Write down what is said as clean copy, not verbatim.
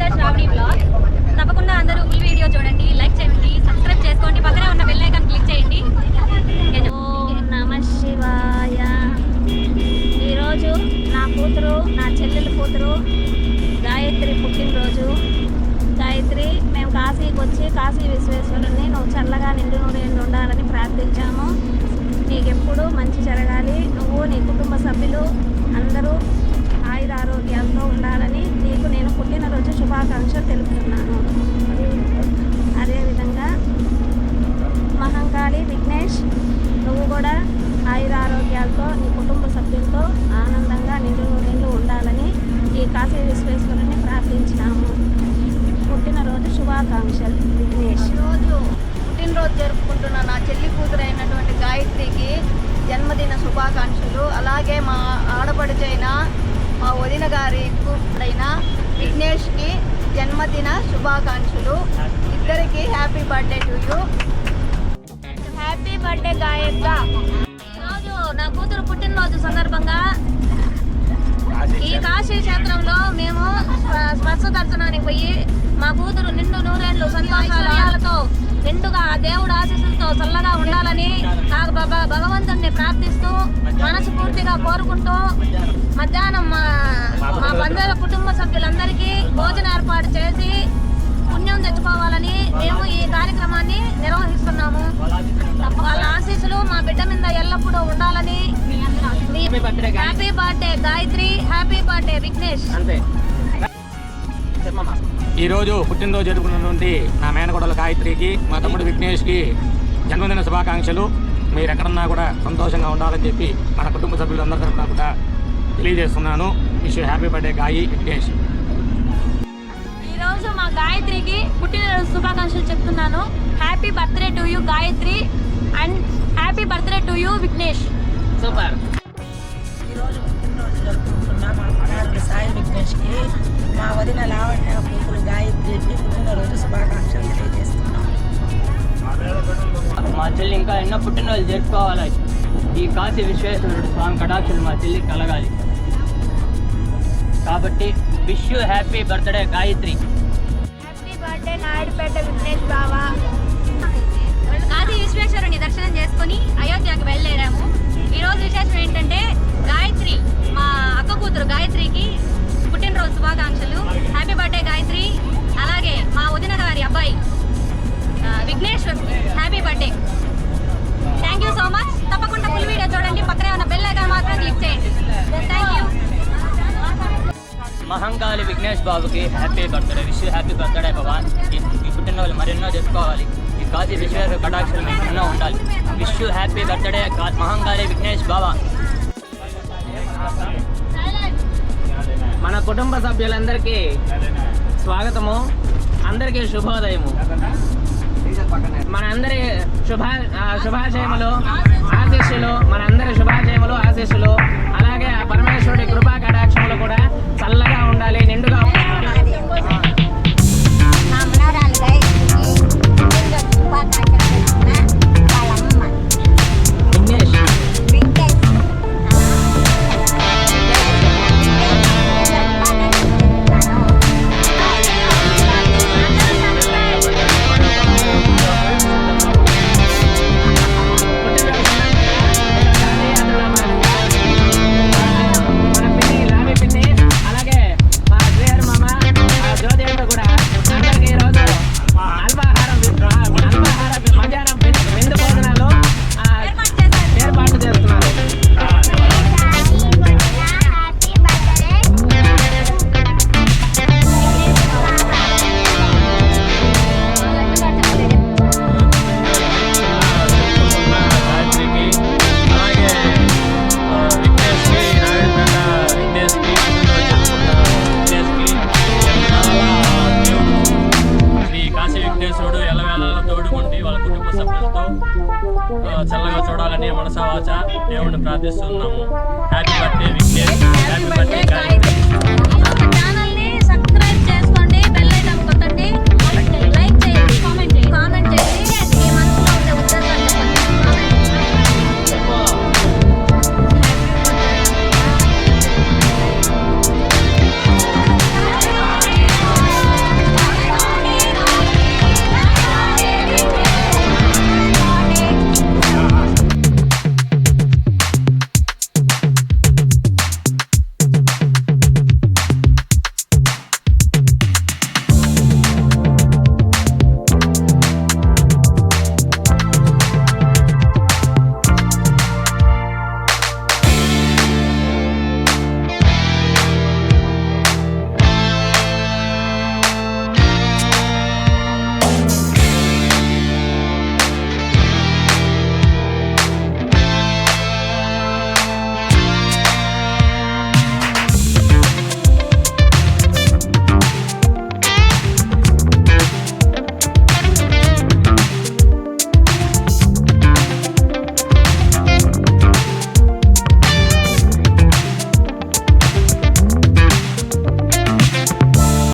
The Shravani blog. తప్పకుండా అందరూ full video చూడండి, లైక్ చేయండి, సబ్స్క్రైబ్ చేసుకోండి, పక్కనే ఉన్న బెల్ ఐకాన్ క్లిక్ చేయండి. ఓం నమః శివాయ. ఈరోజు నా కూతురు, నా చెల్లెల కూతురు గాయత్రి పుట్టినరోజు. గాయత్రి, మేము కాశీకి వచ్చి కాశీ విశ్వేశ్వరుని నువ్వు చల్లగా నిండు నూరేళ్ళు ఉండాలని ప్రార్థించాము. నీకెప్పుడు మంచి జరగాలి, నువ్వు నీ కుటుంబ సభ్యులు అందరూ ఆయుర ఆరోగ్యాలతో ఉండాలని నీకు నేను పుట్టినరోజు శుభాకాంక్షలు తెలుపుతున్నాను. అదేవిధంగా మహంకాళి విఘ్నేష్, నువ్వు కూడా ఆయుర ఆరోగ్యాలతో నీ కుటుంబ సభ్యులతో ఆనందంగా నిండు నూరేళ్ళు ఉండాలని ఈ కాశీ విశ్వేశ్వరుని ప్రార్థించినాము. పుట్టినరోజు శుభాకాంక్షలు విఘ్నేష్. రోజు పుట్టినరోజు జరుపుకుంటున్న నా చెల్లి కూతురు అయినటువంటి గాయత్రికి జన్మదిన శుభాకాంక్షలు. అలాగే మా ఆడపడుచైన మా వదిన గారి కూతురైన విఘ్నేష్కి జన్మదిన శుభాకాంక్షలు. ఇద్దరికి happy birthday to you. Happy birthday Gayatri. ఈరోజు నా కూతురు పుట్టినరోజు సందర్భంగా ఈ కాశీ క్షేత్రంలో మేము స్పర్శ దర్శనానికి పోయి మా కూతురు నిండు నూరేళ్ళు సంతోషాలతో నిండుగా దేవుడు ఆశీస్సులతో చల్లగా ఉండాలని భగవంతుడిని ప్రార్థిస్తూ మనస్ఫూర్తిగా కోరుకుంటూ మధ్యాహ్నం మా బంధువుల కుటుంబ సభ్యులందరికీ భోజనం ఏర్పాటు చేసి పుణ్యం తెచ్చుకోవాలని మేము ఈ కార్యక్రమాన్ని నిర్వహిస్తున్నాము. వాళ్ళ ఆశీస్సులు మా బిడ్డ మీద ఎల్లప్పుడూ ఉండాలని. Happy birthday Gayatri, happy birthday Vignesh. ఈరోజు పుట్టినరోజు జరుపుకున్నటువంటి నా మేనకోడల గాయత్రికి, మా తమ్ముడు విఘ్నేష్కి జన్మదిన శుభాకాంక్షలు. మీరు ఎక్కడన్నా కూడా సంతోషంగా ఉండాలని చెప్పి మన కుటుంబ సభ్యులందరి తరఫున కూడా తెలియజేస్తున్నాను. Wish happy birthday Gayi Vignesh. ఈరోజు మా గాయత్రికి పుట్టినరోజు శుభాకాంక్షలు చెప్తున్నాను. Happy birthday to you Gayatri and happy birthday to you Vignesh. Super. ఈరోజు పుట్టినరోజు జరుపుకుంటున్న మా కుమారుడు సాయి విఘ్నేష్కి, మా వదిన లావణ్య కూతురు గాయత్రికి పుట్టినరోజు శుభాకాంక్షలు తెలియజేస్తున్నాం. మా చెల్లి ఇంకా ఎన్నో పుట్టినరోజు జరుపుకోవాలి. ఈ కాశీ విశ్వేశ్వరుడు స్వామి కటాక్షలు మా చెల్లికి కలగాలి. కాబట్టి wish you happy birthday Gayatri. Happy birthday Naidupeta Vignesh బావా. కాశీ విశ్వేశ్వరుని దర్శనం చేసుకుని అయోధ్యకు వెళ్ళేరాము. ఈరోజు విశేషం ఏంటంటే గాయత్రి, మా అక్క కూతురు గాయత్రికి పుట్టినరోజు శుభాకాంక్షలు. Happy birthday Gayatri. అలాగే మా వదిన గారి అబ్బాయి Vigneshwar happy birthday. Thank you so much. తప్పకుండా ఫుల్ వీడియో చూడండి, పక్కనే ఉన్న బెల్ ఐకాన్ మాత్రం క్లిక్ చేయండి. Thank you. మహంకాళి విఘ్నేష్ బాబుకి happy birthday. Wish you happy birthday బాబా. ఈ పుట్టినరోజు మరెన్నో జరుపుకోవాలి. ఈ కాశీ విశ్వేశ్వర కటాక్షలు మీకు ఎన్నో ఉండాలి. Wish you happy birthday Mahankali Vignesh బాబా. మన కుటుంబ సభ్యులందరికీ స్వాగతము, అందరికీ శుభోదయము. మనందరి శుభాశయములు ఆశీస్సులు, మనందరి శుభాశయములు ఆశీస్సులు, అలాగే ఆ పరమేశ్వరుడి కృపా కటాక్షములు కూడా చల్లగా ఉండాలి, నిండుగా చల్లగా చూడాలని మనసా వాచ దేవుడిని ప్రార్థిస్తున్నాము. Happy birthday Vignesh, happy birthday Gayatri.